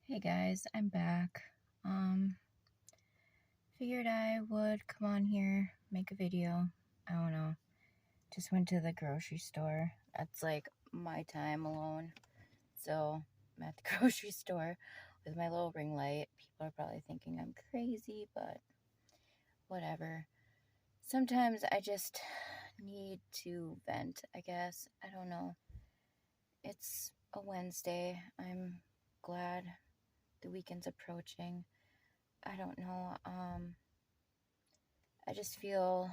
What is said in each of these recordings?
Hey guys, I'm back. Figured I would come on here, make a video. I don't know. Just went to the grocery store. That's like my time alone. So I'm at the grocery store with my little ring light. People are probably thinking I'm crazy, but whatever. Sometimes I just need to vent, I guess. I don't know. It's a Wednesday. I'm glad the weekend's approaching. I don't know. I just feel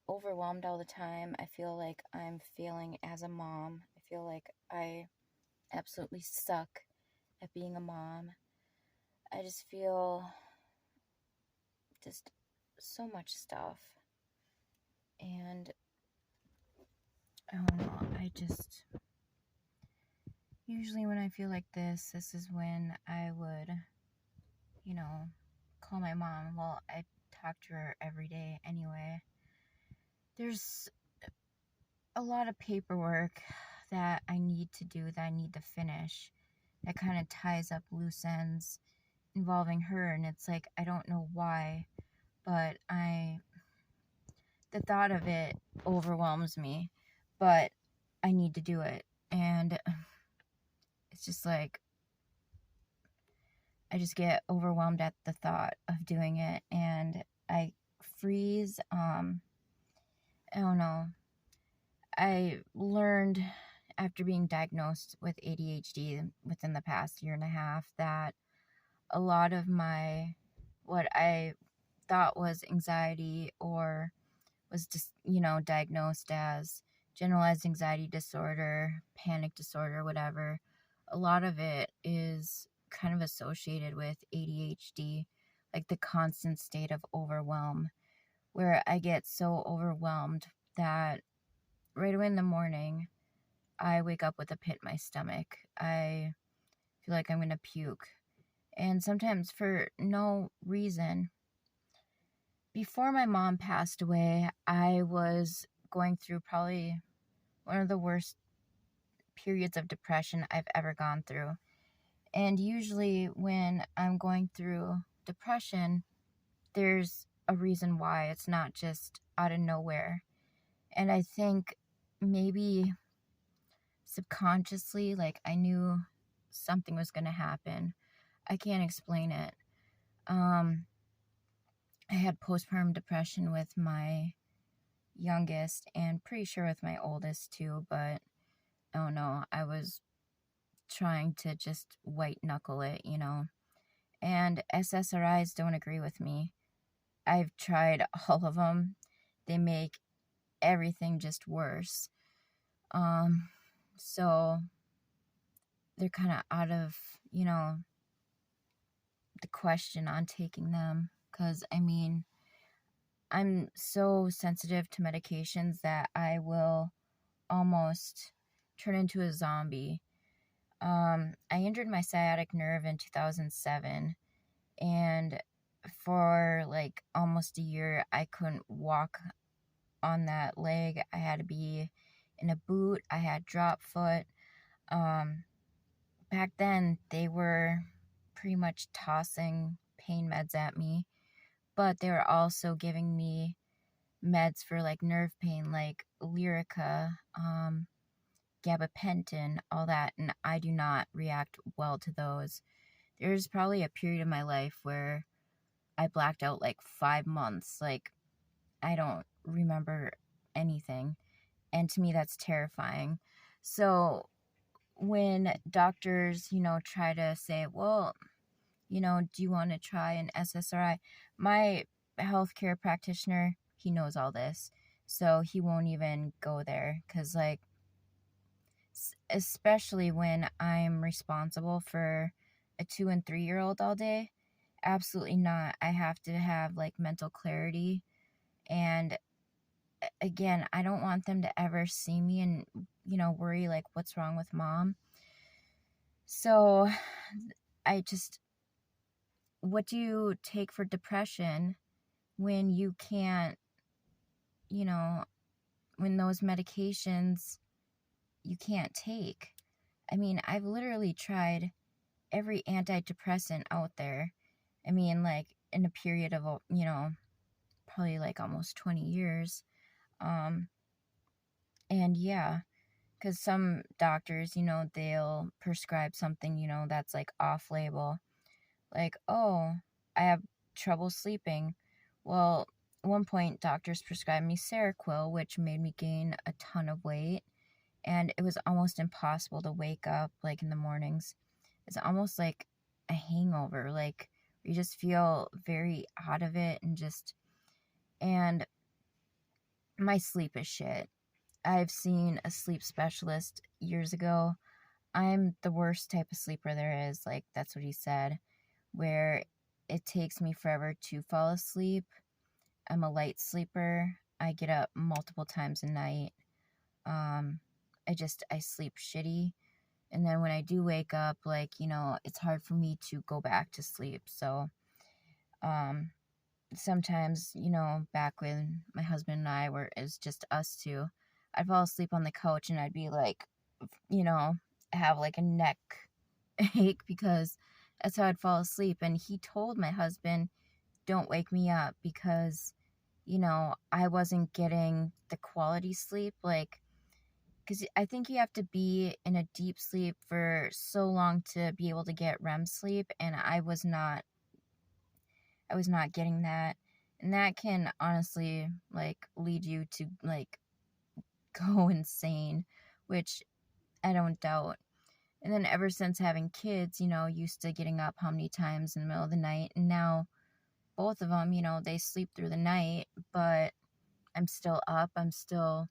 overwhelmed all the time. I feel like I'm failing as a mom. I feel like I absolutely suck at being a mom. I just feel just so much stuff. And I don't know. Usually when I feel like this is when I would, call my mom. Well, I talk to her every day anyway. There's a lot of paperwork that I need to do, that I need to finish, that kind of ties up loose ends involving her. And it's like, I don't know why, but the thought of it overwhelms me, but I need to do it. And it's just like, I just get overwhelmed at the thought of doing it, and I freeze. I don't know. I learned after being diagnosed with ADHD within the past year and a half that a lot of what I thought was anxiety, or was just, diagnosed as generalized anxiety disorder, panic disorder, whatever, a lot of it is kind of associated with ADHD, like the constant state of overwhelm, where I get so overwhelmed that right away in the morning, I wake up with a pit in my stomach. I feel like I'm going to puke. And sometimes for no reason. Before my mom passed away, I was going through probably one of the worst periods of depression I've ever gone through. And usually when I'm going through depression, there's a reason why. It's not just out of nowhere. And I think maybe subconsciously, like, I knew something was going to happen. I can't explain it. I had postpartum depression with my youngest, and pretty sure with my oldest too, but I don't know. I was trying to just white knuckle it, And SSRIs don't agree with me. I've tried all of them. They make everything just worse. So they're kind of out of, the question on taking them, because I'm so sensitive to medications that I will almost turn into a zombie. I injured my sciatic nerve in 2007, and for like almost a year, I couldn't walk on that leg. I had to be in a boot. I had drop foot. Back then, they were pretty much tossing pain meds at me, but they were also giving me meds for like nerve pain, like Lyrica, gabapentin, all that, and I do not react well to those. There's probably a period of my life where I blacked out like 5 months. Like, I don't remember anything, and to me that's terrifying. So when doctors, try to say, well, do you want to try an SSRI? My healthcare practitioner, he knows all this, so he won't even go there, because, like, especially when I'm responsible for a 2 and 3-year-old all day, absolutely not. I have to have, like, mental clarity, and again, I don't want them to ever see me and, worry, like, what's wrong with mom. So what do you take for depression when you can't, when those medications you can't take? I mean, I've literally tried every antidepressant out there. I mean, like, in a period of, probably like almost 20 years. Um, and yeah, because some doctors, they'll prescribe something, that's like off label. Like, oh, I have trouble sleeping. Well, at one point, doctors prescribed me Seroquel, which made me gain a ton of weight. And it was almost impossible to wake up, like, in the mornings. It's almost like a hangover. Like, you just feel very out of it and my sleep is shit. I've seen a sleep specialist years ago. I'm the worst type of sleeper there is. Like, that's what he said, where it takes me forever to fall asleep. I'm a light sleeper. I get up multiple times a night. I sleep shitty. And then when I do wake up, like, it's hard for me to go back to sleep. So, sometimes, back when my husband and I it was just us two, I'd fall asleep on the couch and I'd be like, have like a neck ache because that's how I'd fall asleep. And he told my husband, don't wake me up because, I wasn't getting the quality sleep. Like, because I think you have to be in a deep sleep for so long to be able to get REM sleep. And I was not getting that. And that can honestly, like, lead you to, like, go insane, which I don't doubt. And then ever since having kids, used to getting up how many times in the middle of the night. And now both of them, they sleep through the night, but I'm still up. I'm still,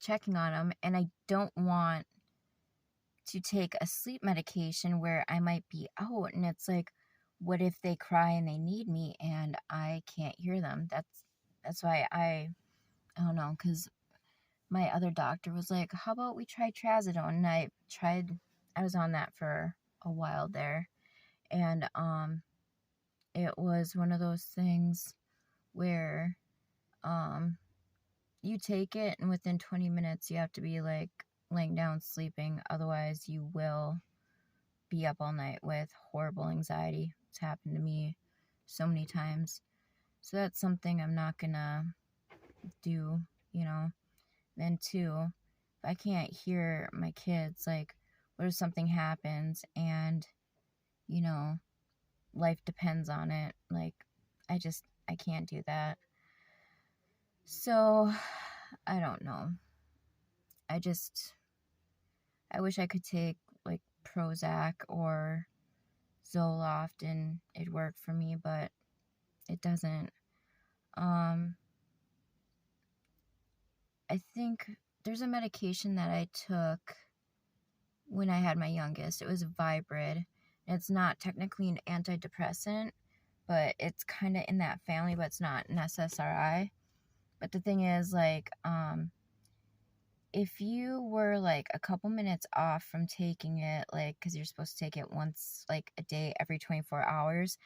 checking on them. And I don't want to take a sleep medication where I might be out. And it's like, what if they cry and they need me and I can't hear them? That's why I don't know, because my other doctor was like, how about we try trazodone? And I was on that for a while there. And it was one of those things where you take it and within 20 minutes you have to be like laying down sleeping. Otherwise you will be up all night with horrible anxiety. It's happened to me so many times. So that's something I'm not gonna do, Then too, if I can't hear my kids, like, what if something happens and, life depends on it? Like, I can't do that. So, I don't know. I wish I could take, like, Prozac or Zoloft and it'd work for me, but it doesn't. I think there's a medication that I took when I had my youngest. It was Vibrid. It's not technically an antidepressant, but it's kind of in that family, but it's not an SSRI. But the thing is, like, if you were like a couple minutes off from taking it, like, because you're supposed to take it once, like, a day every 24 hours,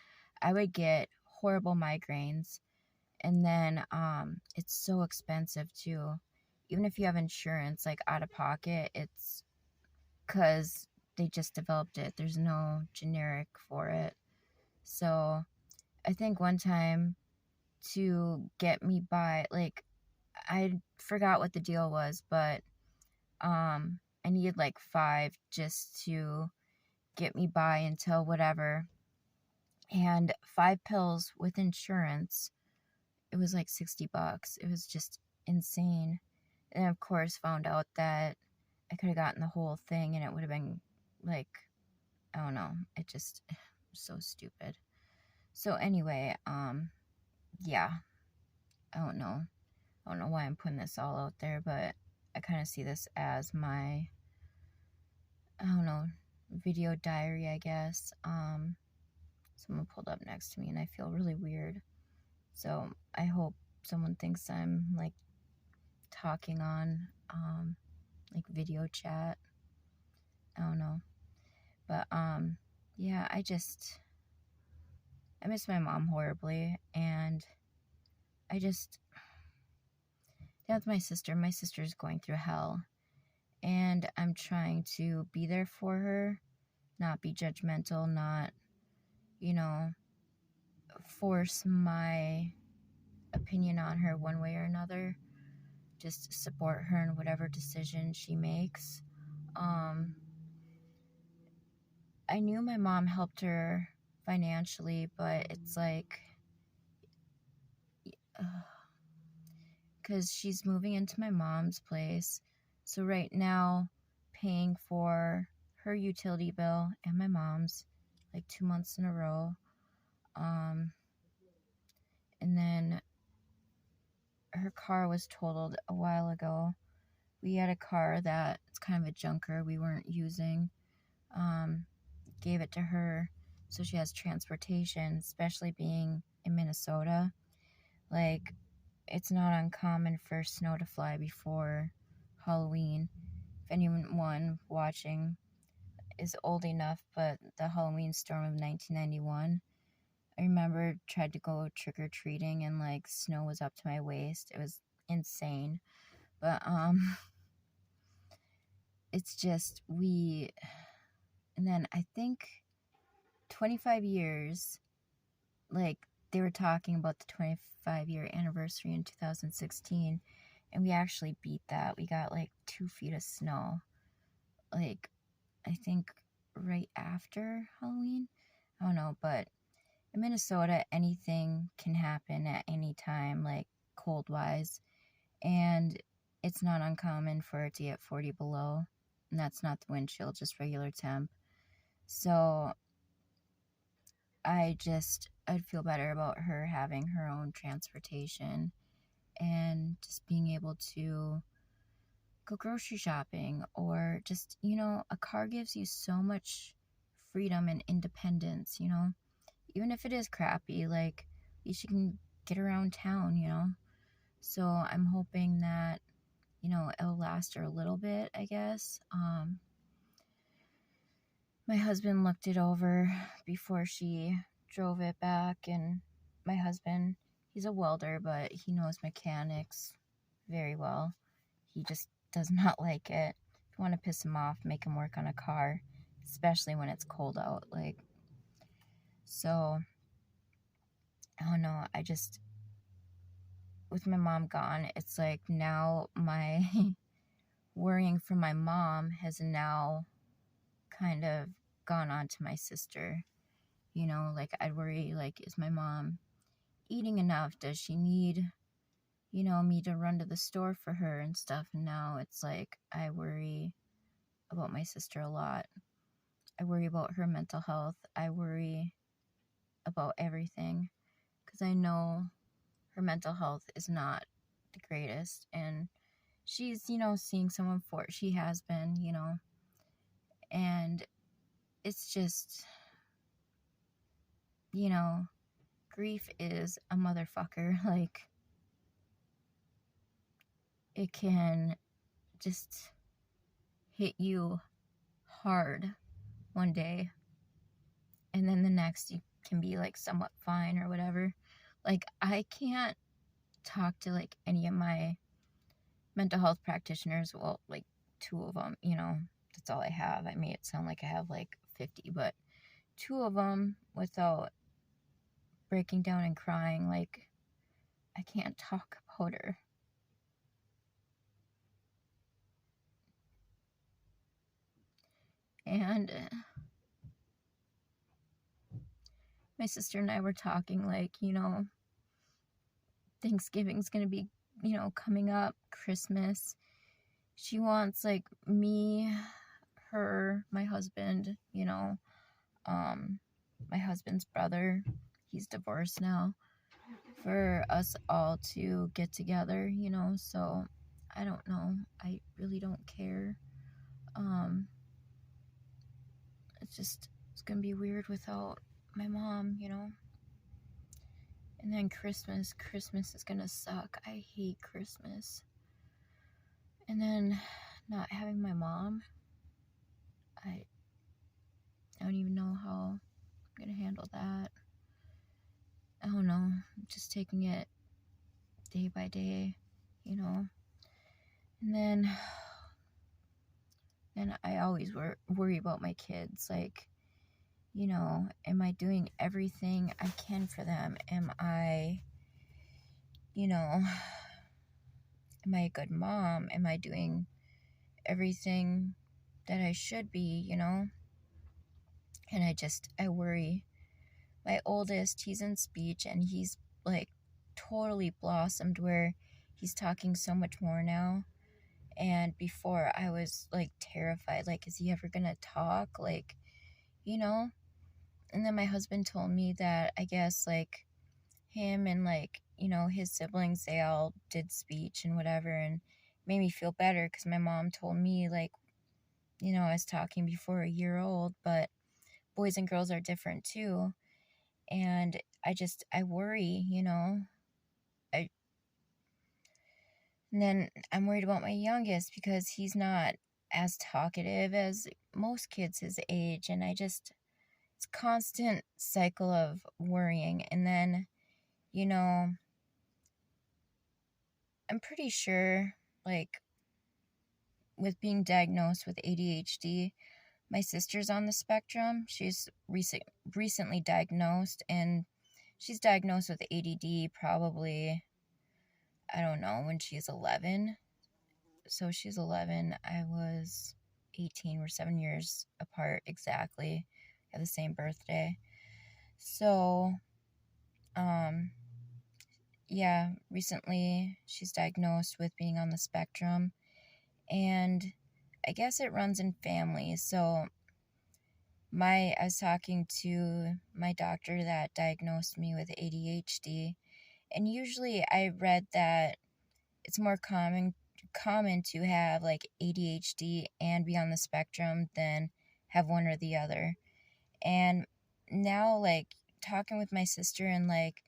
I would get horrible migraines. And then it's so expensive too. Even if you have insurance, like, out of pocket, it's because they just developed it. There's no generic for it. So I think one time to get me by, like, I forgot what the deal was, but I needed like 5 just to get me by until whatever. And 5 pills with insurance, it was like $60. It was just insane. And of course found out that I could have gotten the whole thing and it would have been like, I don't know, it just so stupid. So anyway, yeah, I don't know why I'm putting this all out there, but I kind of see this as my, I don't know, video diary, I guess. Someone pulled up next to me and I feel really weird. So I hope someone thinks I'm like talking on like video chat. I don't know. But yeah, I miss my mom horribly, and that's my sister. My sister's going through hell. And trying to be there for her, not be judgmental, not, force my opinion on her one way or another. Just support her in whatever decision she makes. I knew my mom helped her financially, but it's like, because she's moving into my mom's place. So right now, paying for her utility bill and my mom's, like 2 months in a row. And then her car was totaled a while ago. We had a car that it's kind of a junker we weren't using. Gave it to her so she has transportation, especially being in Minnesota. Like, it's not uncommon for snow to fly before Halloween. If anyone watching is old enough, but the Halloween storm of 1991, I remember tried to go trick-or-treating and like snow was up to my waist. It was insane. But it's just and then I think 25 years, like they were talking about the 25-year anniversary in 2016, and we actually beat that. We got like 2 feet of snow, like I think right after Halloween. I don't know, but in Minnesota, anything can happen at any time, like cold-wise, and it's not uncommon for it to get 40 below, and that's not the wind chill, just regular temp. So I'd feel better about her having her own transportation and just being able to go grocery shopping, or just, a car gives you so much freedom and independence, even if it is crappy, like, at least you can get around town. So I'm hoping that, it'll last her a little bit, I guess. My husband looked it over before she drove it back, and my husband, he's a welder, but he knows mechanics very well. He just does not like it. If you want to piss him off, make him work on a car, especially when it's cold out. So, I don't know. With my mom gone, it's like now my worrying for my mom has now kind of gone on to my sister. Like, I'd worry, like, is my mom eating enough? Does she need, me to run to the store for her and stuff? And now it's like, I worry about my sister a lot. I worry about her mental health. I worry about everything, because I know her mental health is not the greatest, and she's, seeing someone for it. She has been, and it's just, grief is a motherfucker. Like, it can just hit you hard one day, and then the next you can be like somewhat fine or whatever. Like, I can't talk to like any of my mental health practitioners. Well, like 2 of them, that's all I have. I made it sound like I have like 50, but 2 of them without breaking down and crying. Like, I can't talk about her. And my sister and I were talking, like, Thanksgiving's gonna be, coming up, Christmas. She wants, like, me, her, my husband, my husband's brother, he's divorced now, for us all to get together, so I don't know. I really don't care. It's gonna be weird without my mom, And then Christmas is gonna suck. I hate Christmas. And then not having my mom, I don't even know how I'm gonna handle that. I don't know. I'm just taking it day by day, And then And I always worry about my kids. Like, am I doing everything I can for them? Am I, am I a good mom? Am I doing everything that I should be? And I worry. My oldest, he's in speech and he's like totally blossomed where he's talking so much more now. And before I was like terrified, like, is he ever gonna talk? Like, you know? And then my husband told me that I guess like him and like, his siblings, they all did speech and whatever, and made me feel better because my mom told me like, I was talking before a year old, but boys and girls are different too. And I worry, I and then I'm worried about my youngest because he's not as talkative as most kids his age, and it's a constant cycle of worrying. And then, I'm pretty sure like with being diagnosed with ADHD, my sister's on the spectrum. She's recently diagnosed, and she's diagnosed with ADD probably, I don't know, when she's 11. So she's 11. I was 18. We're 7 years apart exactly. Have the same birthday. So, yeah, recently she's diagnosed with being on the spectrum. And I guess it runs in families. So, I was talking to my doctor that diagnosed me with ADHD. And usually I read that it's more common to have like ADHD and be on the spectrum than have one or the other. And now like talking with my sister and like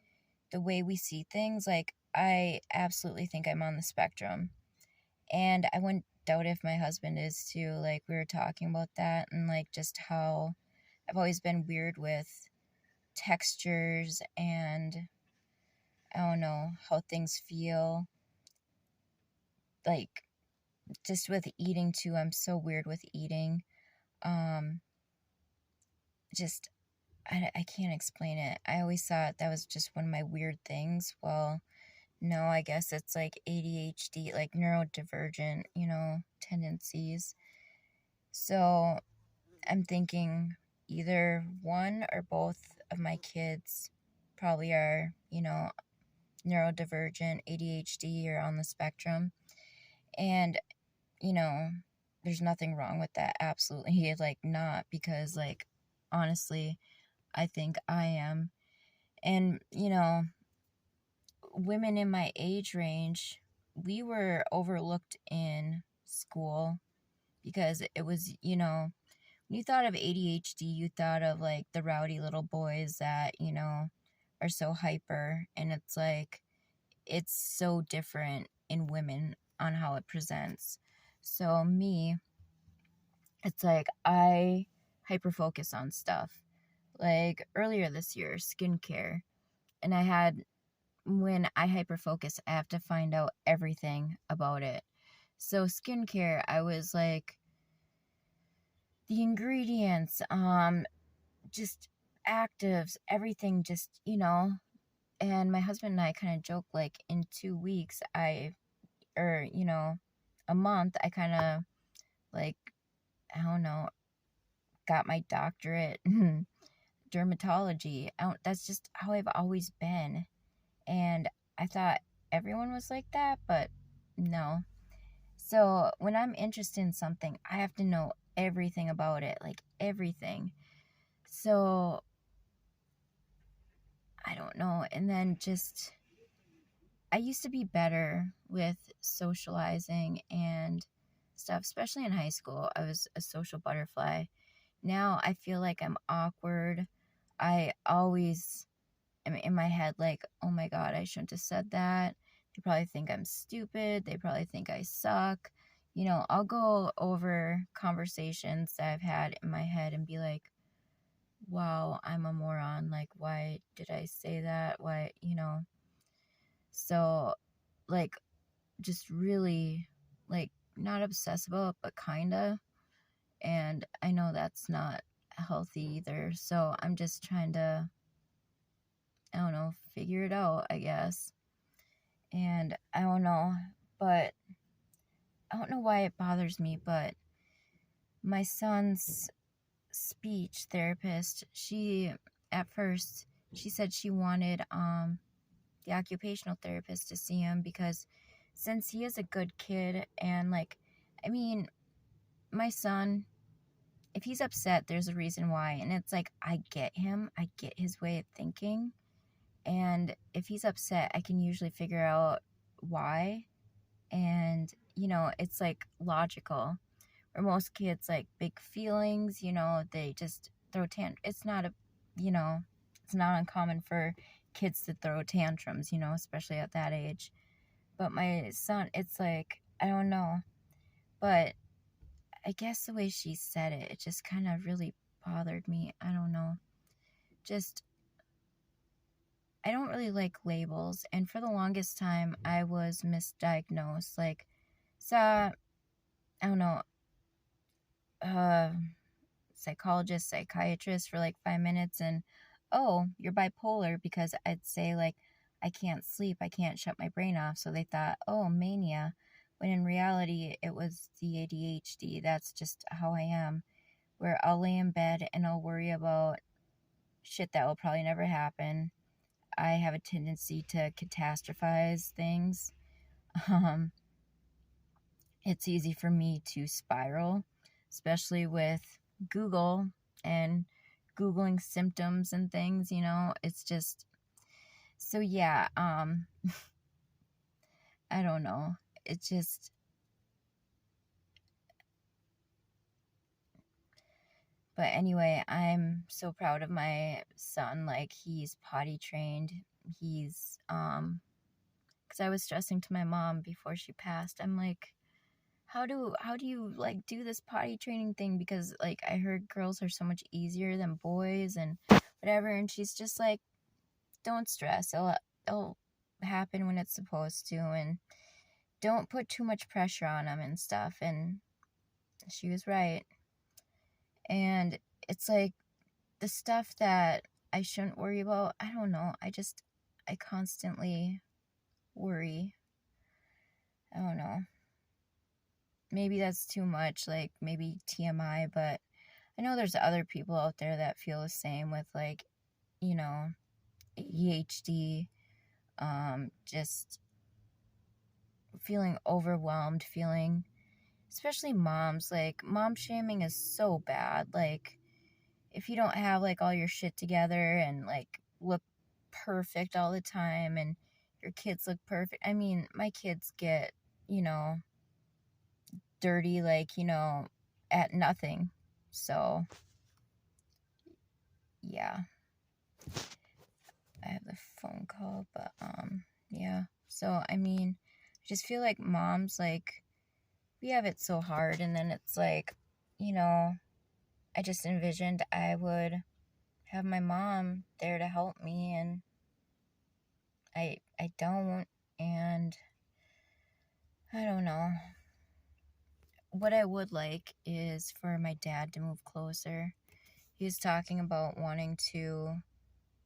the way we see things, like I absolutely think I'm on the spectrum. And I wouldn't doubt if my husband is too. Like we were talking about that and like just how I've always been weird with textures and I don't know how things feel. Like just with eating too, I'm so weird with eating. Um, just I can't explain it. I always thought that was just one of my weird things. Well, no, I guess it's like ADHD, like neurodivergent, tendencies. So I'm thinking either one or both of my kids probably are, neurodivergent, ADHD, or on the spectrum. And, you know, there's nothing wrong with that. Absolutely, like, not, because, like, honestly, I think I am. And, women in my age range, we were overlooked in school because it was, when you thought of ADHD, you thought of like the rowdy little boys that, are so hyper. And it's like, it's so different in women on how it presents. So, me, it's like I hyper focus on stuff. Like earlier this year, skincare. And when I hyper focus, I have to find out everything about it. So, skincare, I was like, the ingredients, just actives, everything, just, and my husband and I kind of joke like in 2 weeks, or, a month, I kind of like, I don't know, got my doctorate in dermatology. That's just how I've always been. And I thought everyone was like that, but no. So when I'm interested in something, I have to know everything about it, like everything. So I don't know. And then I used to be better with socializing and stuff, especially in high school. I was a social butterfly. Now I feel like I'm awkward. I always am in my head like, oh my God, I shouldn't have said that. They probably think I'm stupid. They probably think I suck. I'll go over conversations that I've had in my head and be like, wow, I'm a moron. Like, why did I say that? Why, So, like, just really, like, not obsessed about, but kinda. And I know that's not healthy either. So I'm just trying to, I don't know, figure it out, I guess. And I don't know, but I don't know why it bothers me, but my son's speech therapist, at first she said she wanted the occupational therapist to see him because since he is a good kid and like, I mean, my son, if he's upset, there's a reason why. And it's like, I get him, I get his way of thinking. And if he's upset, I can usually figure out why. And, it's like logical. Or most kids, like big feelings, they just throw It's not it's not uncommon for kids to throw tantrums, especially at that age. But my son, it's like, I don't know. But I guess the way she said it, it just kind of really bothered me. I don't know. Just, I don't really like labels. And for the longest time, I was misdiagnosed. Like, saw, I don't know, uh, psychologist, psychiatrist for like 5 minutes, and oh, you're bipolar, because I'd say like, I can't sleep, I can't shut my brain off. So they thought, oh, mania. When in reality, it was the ADHD. That's just how I am. Where I'll lay in bed and I'll worry about shit that will probably never happen. I have a tendency to catastrophize things. Um, it's easy for me to spiral, especially with Google and Googling symptoms and things, it's just, so yeah, I don't know. It's just, but anyway, I'm so proud of my son. Like, he's potty trained. He's, because I was stressing to my mom before she passed. I'm like, how do you like do this potty training thing, because like I heard girls are so much easier than boys and whatever. And she's just like, don't stress, it'll happen when it's supposed to, and don't put too much pressure on them and stuff. And she was right. And it's like the stuff that I shouldn't worry about, I don't know, I constantly worry. I don't know, maybe that's too much, like maybe TMI, but I know there's other people out there that feel the same with, like, ADHD, just feeling overwhelmed, especially moms, like, mom shaming is so bad. Like, if you don't have, like, all your shit together and, like, look perfect all the time and your kids look perfect. I mean, my kids get, dirty, like, at nothing. So, yeah. I have the phone call, but yeah. So I mean, I just feel like moms, like, we have it so hard, and then it's like, I just envisioned I would have my mom there to help me, and I don't, and I don't know. What I would like is for my dad to move closer. He was talking about wanting to,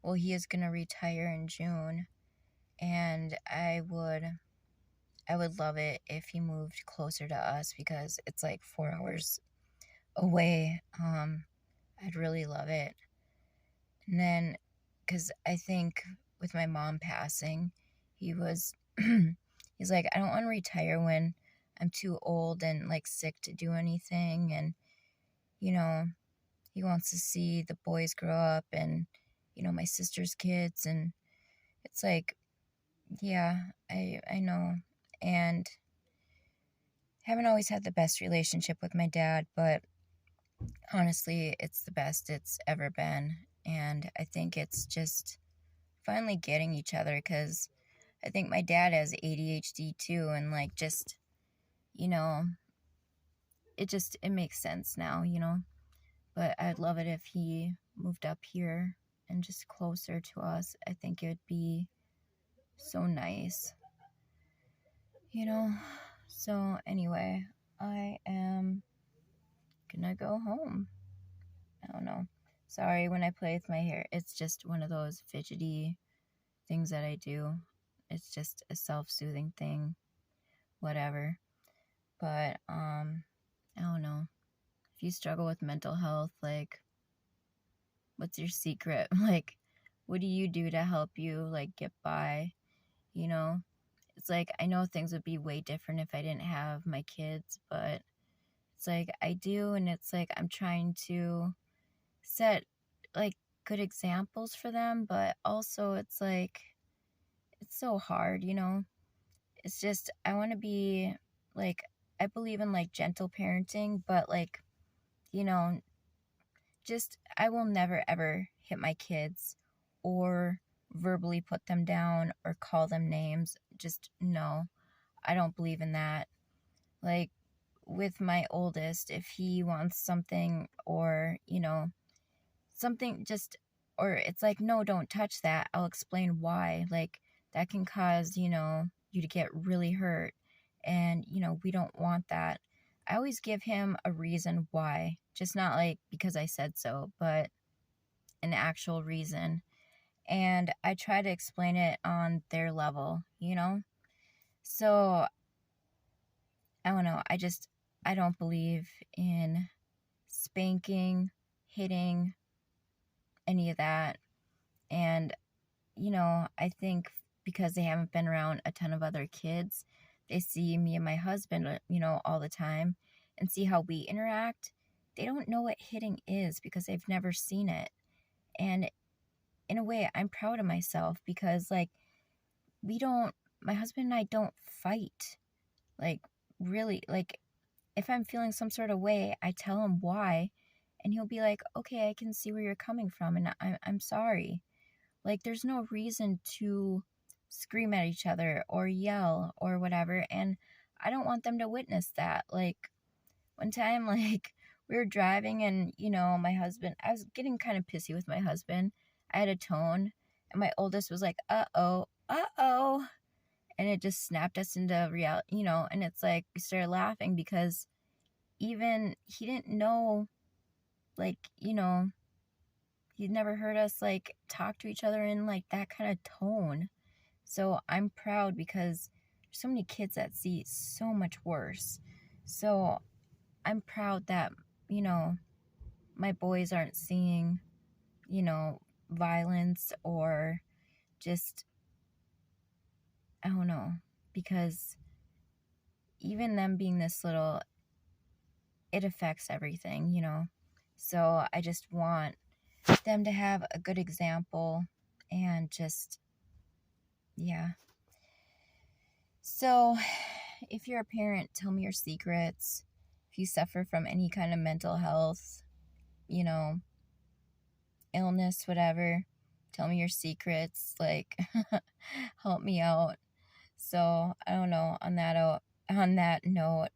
well, he is gonna retire in June, and I would love it if he moved closer to us, because it's like 4 hours away. I'd really love it. And then, because I think with my mom passing, he was, he's like, I don't want to retire when I'm too old and like sick to do anything. And, you know, he wants to see the boys grow up and, my sister's kids. And it's like, yeah, I know. And haven't always had the best relationship with my dad, but honestly, it's the best it's ever been. And I think it's just finally getting each other, because I think my dad has ADHD too. And like, just, you know, it makes sense now, But I'd love it if he moved up here and just closer to us. I think it would be so nice, So anyway, I am gonna go home. I don't know. Sorry, when I play with my hair, it's just one of those fidgety things that I do. It's just a self-soothing thing, whatever. But I don't know. If you struggle with mental health, like, what's your secret? Like, what do you do to help you, like, get by? You know? It's like, I know things would be way different if I didn't have my kids, but it's like, I do, and it's like, I'm trying to set, like, good examples for them, but also it's like, it's so hard, you know? It's just, I want to be, like, I believe in, like, gentle parenting, but, like, you know, just, I will never ever hit my kids or verbally put them down or call them names. Just, no, I don't believe in that. Like, with my oldest, if he wants something or, you know, something just, or it's like, no, don't touch that. I'll explain why. Like, that can cause, you know, you to get really hurt. And, you know, we don't want that. I always give him a reason why. Just not like because I said so, but an actual reason. And I try to explain it on their level, you know? So, I don't know. I don't believe in spanking, hitting, any of that. And, you know, I think because they haven't been around a ton of other kids, they see me and my husband, you know, all the time and see how we interact. They don't know what hitting is because they've never seen it. And in a way, I'm proud of myself because, like, my husband and I don't fight. Like, really, like, if I'm feeling some sort of way, I tell him why. And he'll be like, okay, I can see where you're coming from. And I'm sorry. Like, there's no reason to scream at each other or yell or whatever. And I don't want them to witness that. Like, one time, like, we were driving and, you know, I was getting kind of pissy with my husband. I had a tone, and my oldest was like, uh-oh, uh-oh. And it just snapped us into reality, you know, and it's like, we started laughing because even he didn't know, like, you know, he'd never heard us, like, talk to each other in, like, that kind of tone. So I'm proud because there's so many kids that see so much worse. So I'm proud that, you know, my boys aren't seeing, you know, violence or just, I don't know, because even them being this little, it affects everything, you know. So I just want them to have a good example and just, yeah. So if you're a parent, tell me your secrets. If you suffer from any kind of mental health, you know, illness, whatever, tell me your secrets. Like, help me out. So I don't know. On that note,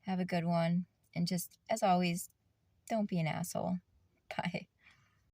have a good one, and just as always, don't be an asshole. Bye.